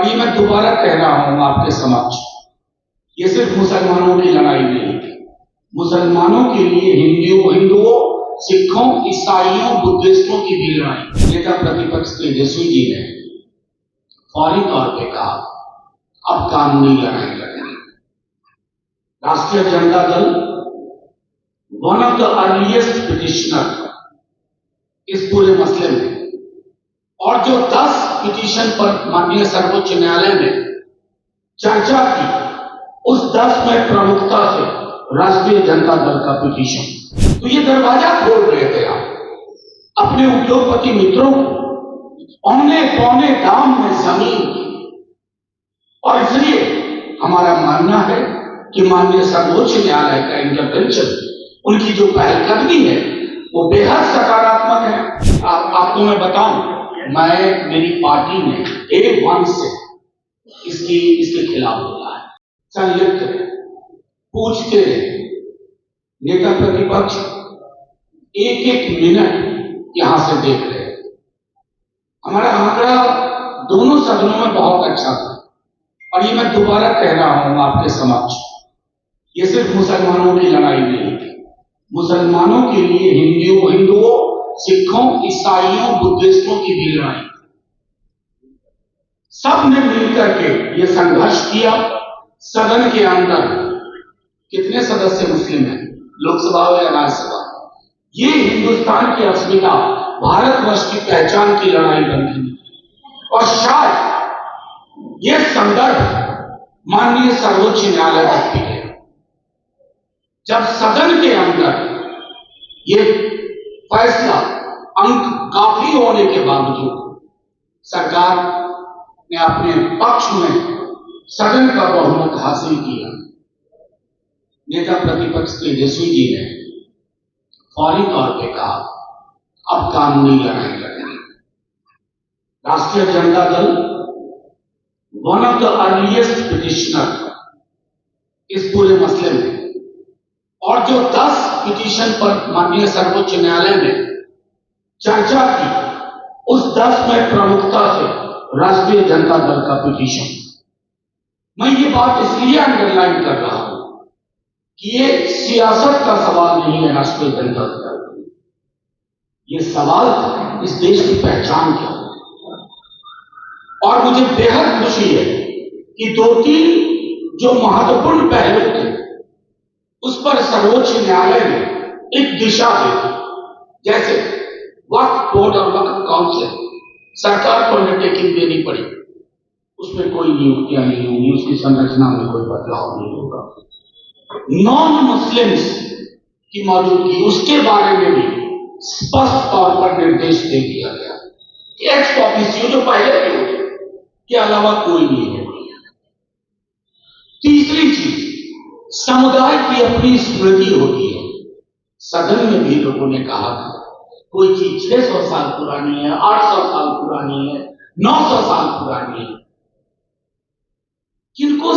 और ये मैं दोबारा कह रहा हूं आपके समक्ष, ये सिर्फ मुसलमानों की लड़ाई नहीं है। मुसलमानों के लिए हिंदुओं, सिखों, ईसाइयों, बुद्धिस्टों की भी लड़ाई। नेता प्रतिपक्ष तेजस्वी जी ने फौरी तौर पे कहा अब कानूनी लड़ाई लड़ेंगे। राष्ट्रीय Janata Dal one of the earliest petitioner इस पूरे मसले में, और जो 10 पिटीशन पर माननीय सर्वोच्च न्यायालय में चर्चा की, उस 10 में प्रमुखता से राष्ट्रीय जनता दल का पिटीशन। तो ये दरवाजा खोल रहे थे आप अपने उद्योगपति मित्रों को औने पौने दाम में जमीन की। और इसलिए हमारा मानना है कि माननीय सर्वोच्च न्यायालय का इंटरवेंशन, उनकी जो पहलकदमी है वो बेहद सकारात्मक है। आपको मैं बताऊं, मेरी पार्टी ने Day 1 से इसके खिलाफ बोला है। संयुक्त पूछते रहे नेता प्रतिपक्ष, एक एक मिनट यहां से देख रहे। हमारा आंकड़ा दोनों सदनों में बहुत अच्छा था। और ये मैं दोबारा कह रहा हूं आपके समक्ष, ये सिर्फ मुसलमानों की लड़ाई नहीं है। मुसलमानों के लिए हिंदुओं, सिखों, ईसाइयों, बुद्धिस्टों की भी लड़ाई। सब ने मिलकर के ये संघर्ष किया। सदन के अंदर कितने सदस्य मुस्लिम हैं, लोकसभा या राज्यसभा? ये हिंदुस्तान की अस्मिता, भारतवर्ष की पहचान की लड़ाई बन गई। और शायद ये संदर्भ माननीय सर्वोच्च न्यायालय तक भी है, जब सदन के अंदर ये फैसला अंक काफी होने के बावजूद सरकार ने अपने पक्ष में सदन का बहुमत हासिल किया। नेता प्रतिपक्ष तेजस्वी जी ने फौरी तौर पे कहा अब कानूनी लड़ाई लड़ेंगे। राष्ट्रीय Janata Dal one of the earliest petitioner इस पूरे मसले में, और जो 10 पिटीशन पर माननीय सर्वोच्च न्यायालय में चर्चा की, उस 10 में प्रमुखता से राष्ट्रीय जनता दल का पिटीशन। मैं ये बात इसलिए अंडरलाइन कर रहा हूं कि ये सियासत का सवाल नहीं है। राष्ट्रीय जनता दल, ये सवाल इस देश की पहचान क्या है। और मुझे बेहद खुशी है कि 2-3 जो महत्वपूर्ण पहलू थे उस पर सर्वोच्च न्यायालय ने एक दिशा दी। जैसे वक्फ बोर्ड और वक्फ काउंसिल, सरकार को अंडरटेकिंग देनी पड़ी, उसमें कोई नियुक्तियां नहीं होंगी, उसकी संरचना में कोई बदलाव नहीं होगा। नॉन मुस्लिम्स की मौजूदगी, उसके बारे में भी स्पष्ट तौर पर निर्देश दे दिया गया कि एक्स ऑफिसियो जो पहले भी होते के अलावा कोई नहीं है। तीसरी चीज, समुदाय की अपनी स्मृति होती है। सदन में भी लोगों ने कहा था कोई चीज 600 साल पुरानी है, 800 साल पुरानी है, 900 साल पुरानी है, किनको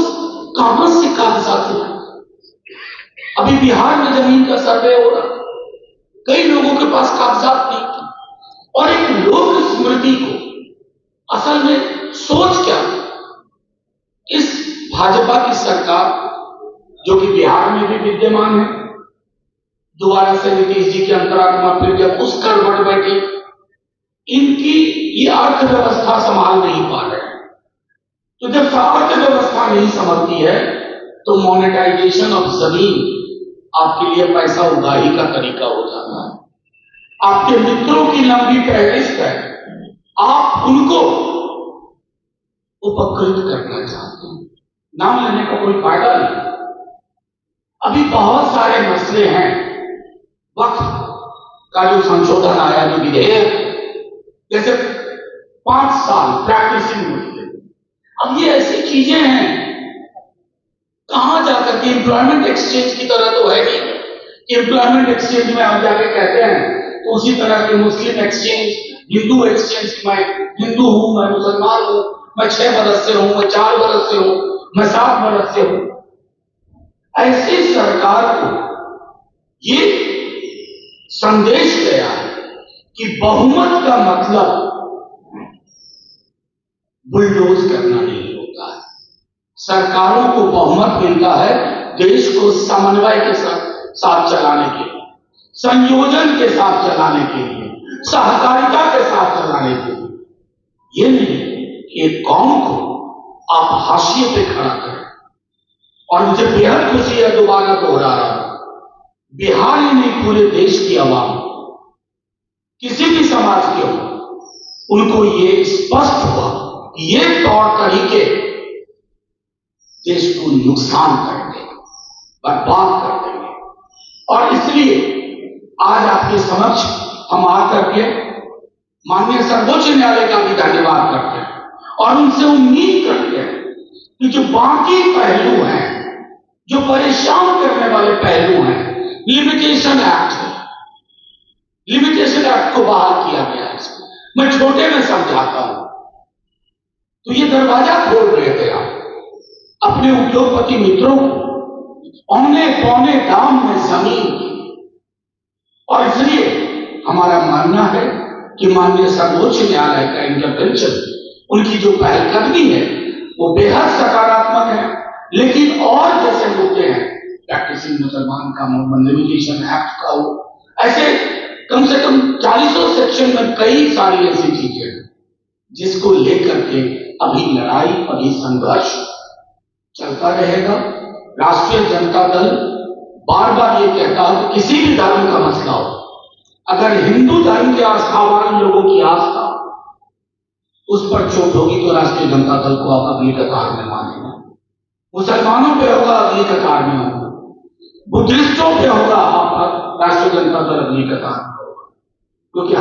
कहां से कागजात है। अभी बिहार में जमीन का सर्वे हो रहा, कई लोगों के पास कागजात नहीं थे। और एक लोक स्मृति को असल में सोच क्या, इस भाजपा की सरकार जो कि बिहार में भी विद्यमान है, दोबारा से नीतीश जी के अंतरात्मा फिर जब उस करवट बैठी, इनकी ये अर्थव्यवस्था संभाल नहीं पा रहे। तो जब अर्थव्यवस्था नहीं संभलती है तो मोनेटाइजेशन ऑफ जमीन आपके लिए पैसा उगाही का तरीका हो जाता है। आपके मित्रों की लंबी फहरिस्त है, आप उनको उपकृत करना चाहते हैं, नाम लेने का कोई फायदा नहीं। अभी बहुत सारे मसले हैं। वक्फ का जो संशोधन आया, जो विधेयक, जैसे 5 साल प्रैक्टिसिंग मुस्लिम, अब ये ऐसी चीजें हैं, कहां जाकर के एम्प्लॉयमेंट एक्सचेंज की तरह तो है नहीं। एम्प्लॉयमेंट एक्सचेंज में आप जाके कहते हैं तो उसी तरह के मुस्लिम एक्सचेंज, हिंदू एक्सचेंज, मैं हिंदू हूं, मैं मुसलमान हूं, मैं 6 बरस से हूं, मैं 4 बरस से हूं, मैं 7 बरस से हूं। ऐसी सरकार को ये संदेश गया कि बहुमत का मतलब बुलडोज करना नहीं। सरकारों को बहुमत मिलता है देश को समन्वय के साथ चलाने के लिए, संयोजन के साथ चलाने के लिए, सहकारिता के साथ चलाने के लिए। ये नहीं कि एक कौम को आप हाशिए पे खड़ा करें। और मुझे बेहद खुशी है, दोबारा दोहरा रहा हूं, बिहार ही नहीं पूरे देश की आवाम, किसी भी समाज के हो, उनको ये स्पष्ट हुआ कि ये तौर तरीके देश को नुकसान कर देंगे, बर्बाद कर देंगे। और इसलिए आज आपके समक्ष हम आकर के माननीय सर्वोच्च न्यायालय का भी धन्यवाद करते हैं और उनसे उम्मीद करते हैं कि जो बाकी पहलू हैं, जो परेशान करने वाले पहलू हैं, लिमिटेशन एक्ट है, लिमिटेशन एक्ट को बहाल किया गया है। मैं छोटे में समझाता हूं, तो ये दरवाजा खोल रहे थे आप अपने उद्योगपति मित्रों को औने पौने दाम में जमीन की। और इसलिए हमारा मानना है कि माननीय सर्वोच्च न्यायालय का इंटरवेंशन, उनकी जो पहलकदमी है वो बेहद सकारात्मक है। लेकिन और जैसे मुद्दे हैं, प्रैक्टिसिंग मुसलमान का लिमिटेशन एक्ट का हो, ऐसे कम से कम 40 सेक्शन में कई सारी ऐसी चीजें हैं जिसको लेकर के अभी लड़ाई, अभी संघर्ष चलता रहेगा। राष्ट्रीय जनता दल बार बार ये कहता है कि किसी भी धर्म का मसला हो, अगर हिंदू धर्म के आस्थावान लोगों की आस्था उस पर चोट होगी तो राष्ट्रीय जनता दल को आप अगली कतार में मानेगा। मुसलमानों पे होगा, अगली कतार में होगा। बुद्धिस्टों पे होगा, आप राष्ट्रीय जनता दल अगली कतार में होगा। क्योंकि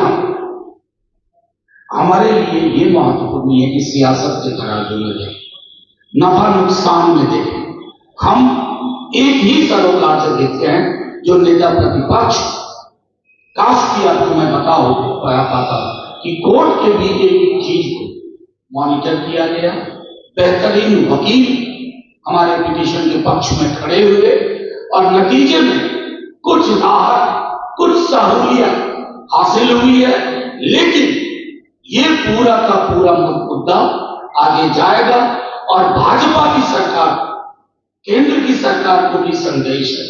हमारे लिए ये महत्वपूर्ण नहीं है कि सियासत के तराजू में देखें, नफा नुकसान में देखें। हम एक ही सरोकार से देखते हैं जो नेता प्रतिपक्ष, काश किया तो मैं पाता कि कोर्ट के भी एक चीज को मॉनिटर किया गया, बेहतरीन वकील हमारे पिटीशन के पक्ष में खड़े हुए और नतीजे में कुछ राहत, कुछ सहूलियत हासिल हुई है। लेकिन ये पूरा का पूरा मुद्दा आगे जाएगा और भाजपा की सरकार, केंद्र की सरकार को भी संदेश है,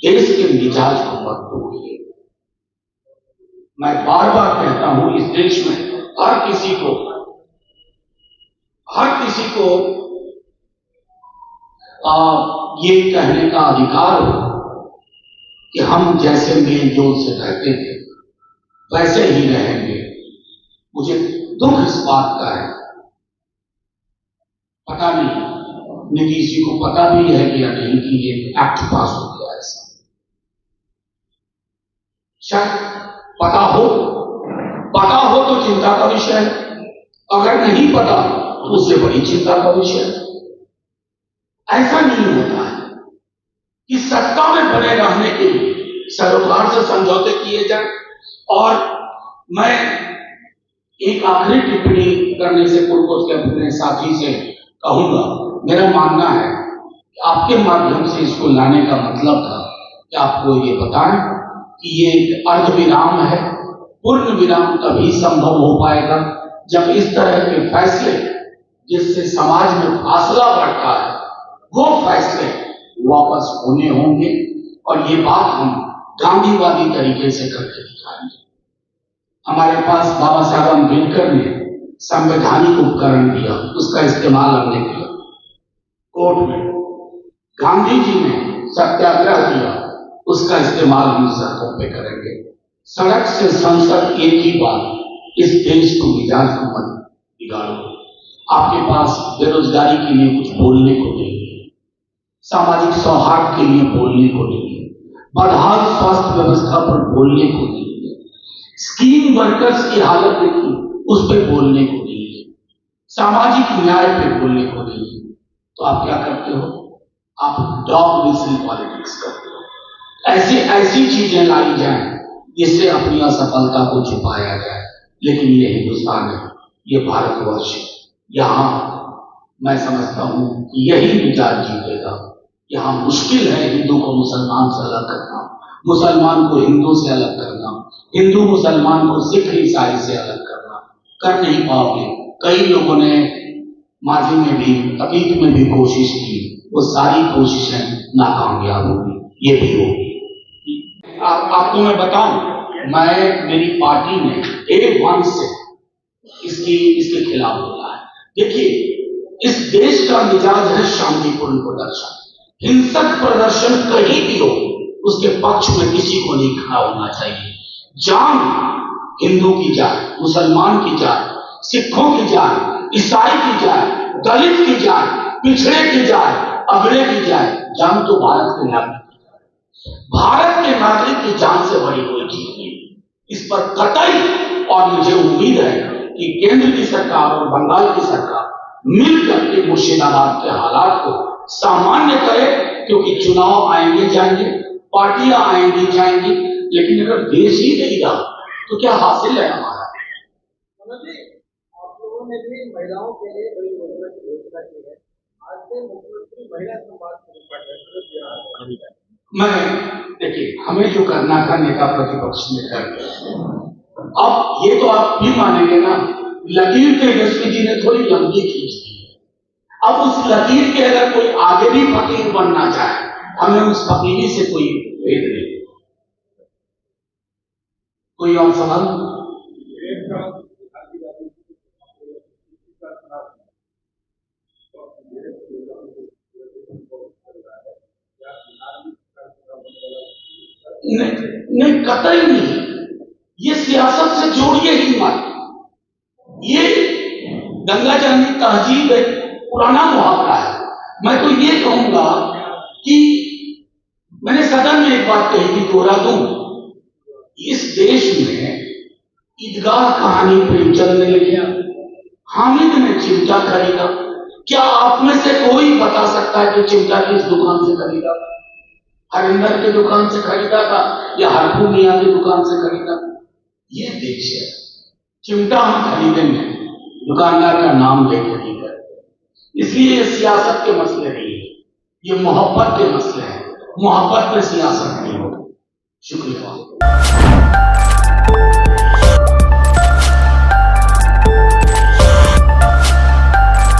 देश के मिजाज को मत तोड़िए। मैं बार बार कहता हूं, इस देश में हर किसी को ये कहने का अधिकार हो कि हम जैसे मेल जोल से रहते थे वैसे ही रहेंगे। मुझे दुख इस बात का है, पता नहीं नीतीश जी को पता भी है कि या नहीं कि ये एक्ट पास हो गया। ऐसा शायद पता हो तो चिंता का विषय है, अगर नहीं पता तो उससे बड़ी चिंता का विषय है। ऐसा नहीं होता है कि सत्ता में बने रहने के लिए सरोकार से समझौते किए जाए। और मैं एक आखिरी टिप्पणी करने से पूर्व के अपने साथी से कहूंगा, मेरा मानना है कि आपके माध्यम से इसको लाने का मतलब था कि आपको ये बताएं कि ये एक अर्ध विराम है। पूर्ण विराम तभी संभव हो पाएगा जब इस तरह के फैसले, जिससे समाज में फासला बढ़ता है, वो फैसले वापस होने होंगे। और ये बात हम गांधीवादी तरीके से करके दिखाएंगे। हमारे पास बाबा साहब अम्बेडकर ने संवैधानिक उपकरण दिया, उसका इस्तेमाल हमने किया कोर्ट में। गांधी जी ने सत्याग्रह दिया, उसका इस्तेमाल हम सड़कों पे करेंगे। सड़क से संसद एक ही बात, इस देश को मिजाज को मत बिगाड़ो। आपके पास बेरोजगारी के लिए कुछ बोलने को नहीं है, सामाजिक सौहार्द के लिए बोलने को नहीं है, बदहाल स्वास्थ्य व्यवस्था पर बोलने को नहीं है, स्कीम वर्कर्स की हालत देखिए उस पर बोलने को नहीं है, सामाजिक न्याय पे बोलने को नहीं है। तो आप क्या करते हो? आप डॉग विसल पॉलिटिक्स करते हो। ऐसी चीजें लाई जाएं जिससे अपनी असफलता को छुपाया जाए। लेकिन ये हिंदुस्तान है, ये भारतवर्ष, यहां मैं समझता हूं कि यही मिजाज जीतेगा। यहां मुश्किल है हिंदू को मुसलमान से अलग करना, मुसलमान को हिंदू से अलग करना, हिंदू मुसलमान को सिख ईसाई से अलग करना। कर नहीं पाओगे। कई लोगों ने माजी में भी अतीत में भी कोशिश की, वो सारी कोशिशें नाकामयाब होगी, ये भी होगी। आपको मैं बताऊं, मैं मेरी पार्टी ने A1 से इसके खिलाफ बोला है। देखिए, इस देश का मिजाज है शांतिपूर्ण प्रदर्शन। हिंसक प्रदर्शन कहीं भी हो, उसके पक्ष में किसी को नहीं खड़ा होना चाहिए। जान हिंदू की जाए, मुसलमान की जाए, सिखों की जाए, ईसाई की जाए, दलित की जाए, पिछड़े की जाए, अगड़े की जाए, जान तो भारत के नागरिक, भारत के नागरिक की जान से बड़ी कोई चीज नहीं। इस पर कतई, और मुझे उम्मीद है कि केंद्र की सरकार और बंगाल की सरकार मिलकर के मुर्शिदाबाद के हालात को सामान्य करे, क्योंकि चुनाव आएंगे जाएंगे, पार्टियां आएंगी जाएंगी, लेकिन अगर देश ही नहीं रहा तो क्या हासिल है हमारा? आप लोगों ने भी महिलाओं के लिए बड़ी योजना की घोषणा की है। आज से मुख्यमंत्री महिला संवाद शुरू कर रहे हैं। मैं देखिए, हमें जो करना था नेता प्रतिपक्ष ने कर दिया। अब ये तो आप भी मानेंगे ना, लकीर तेजस्वी जी ने थोड़ी लंबी खींच दी। अब उस लकीर के अगर कोई आगे भी फकीर बनना चाहे, हमें उस फकीरी से कोई भेद नहीं। कोई और सवाल? नहीं, कतई नहीं। ये सियासत से जोड़िए ही मत। ये गंगा जमनी तहजीब एक पुराना मुहावरा है। मैं तो ये कहूंगा कि मैंने सदन में एक बात कही थी, दोहरा दूं, इस देश में ईदगाह कहानी प्रेमचंद ने लिखा, हामिद ने चिमटा खरीदा। क्या आप में से कोई बता सकता है कि चिमटा किस दुकान से खरीदा? हरिंदर की दुकान से खरीदा था या हरकू मियां की दुकान से खरीदा? ये देश है। चिमटा हम खरीदेंगे, दुकानदार का नाम लेकर नहीं करते। इसलिए ये सियासत के मसले नहीं है, ये मोहब्बत के मसले हैं। मोहब्बत में सियासत नहीं होगी। शुक्रिया।